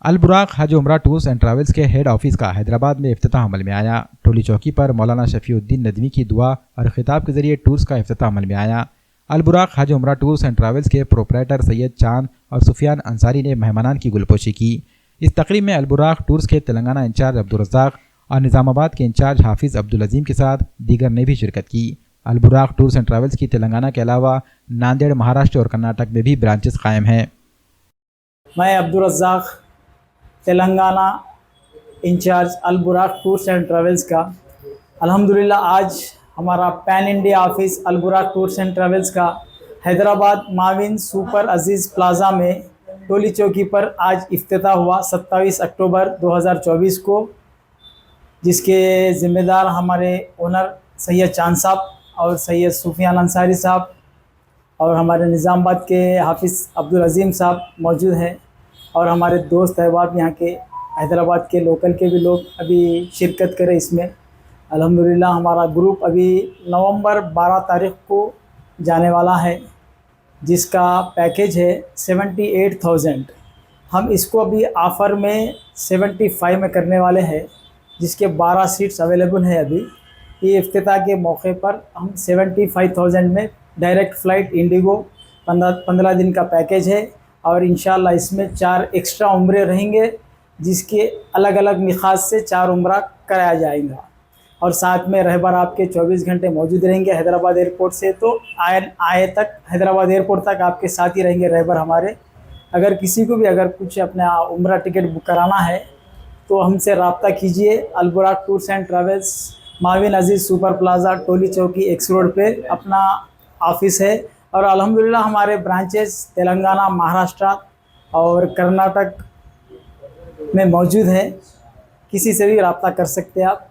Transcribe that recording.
अलबुराक हज उम्रा tours and travels के हेड ऑफिस का हैदराबाद में इफ्तिताह अमल में आया। टोली चौकी पर मौलाना शफीउद्दीन नदवी की दुआ और खिताब के जरिए टूर्स का इफ्तिताह अमल में आया। अलबुराक हज उम्रा टूर्स एंड ट्रैवल्स के प्रोपराइटर सैयद चांद और सुफियान अंसारी ने मेहमानान की गुलपोशी की। इस तकरीब में अलबुराक टूर्स के तेलंगाना इंचार्ज अब्दुल रज़ाक और निज़ामाबाद के इंचार्ज हाफिज़ अब्दुल अजीम के साथ दीगर ने भी शिरकत की। अलबुराक टूर्स एंड ट्रैवल्स की तेलंगाना के अलावा नांदेड़, महाराष्ट्र और कर्नाटक में भी ब्रांचेस कायम हैं। मैं Abdul Razak Telangana incharge Alburaq tours and travels का। अल्हम्दुलिल्लाह आज हमारा pan India office Alburaq tours and travels का हैदराबाद माविन सुपर अजीज़ प्लाज़ा में टोली चौकी पर आज इफ्तिताह हुआ 27 अक्टूबर 2024 को, जिसके ज़िम्मेदार हमारे ओनर सैयद चांद साहब और सैयद सुफियान अंसारी साहब और हमारे निज़ामाबाद के हाफिज़ अब्दुल अजीम साहब मौजूद हैं और हमारे दोस्त अहबाब यहाँ के हैदराबाद के लोकल के भी लोग अभी शिरकत करें इसमें। अल्हम्दुलिल्लाह हमारा ग्रुप अभी नवंबर 12 तारीख़ को जाने वाला है, जिसका पैकेज है 78,000। हम इसको अभी ऑफ़र में 75 में करने वाले हैं, जिसके 12 सीट्स अवेलेबल है। अभी ये इफ्तिताह के मौके पर हम 75,000 में डायरेक्ट फ़्लाइट इंडिगो 15 दिन का पैकेज है और इंशाअल्लाह इसमें 4 एक्स्ट्रा उम्रे रहेंगे, जिसके अलग अलग मिखाज से 4 उम्रा कराया जाएगा और साथ में रहबर आपके 24 घंटे मौजूद रहेंगे। हैदराबाद एयरपोर्ट से तो आए तक हैदराबाद एयरपोर्ट तक आपके साथ ही रहेंगे रहबर हमारे। अगर किसी को भी अगर कुछ अपना उम्रा टिकट बुक कराना है तो हमसे रब्ता कीजिए। अलबुराक टूर्स एंड ट्रैवल्स माविन Aziz super plaza Toli Chowki X road पे अपना ऑफिस है और अल्हम्दुलिल्लाह हमारे ब्रांचेस तेलंगाना, महाराष्ट्र और कर्नाटक में मौजूद है। किसी से भी रब्ता कर सकते हैं आप।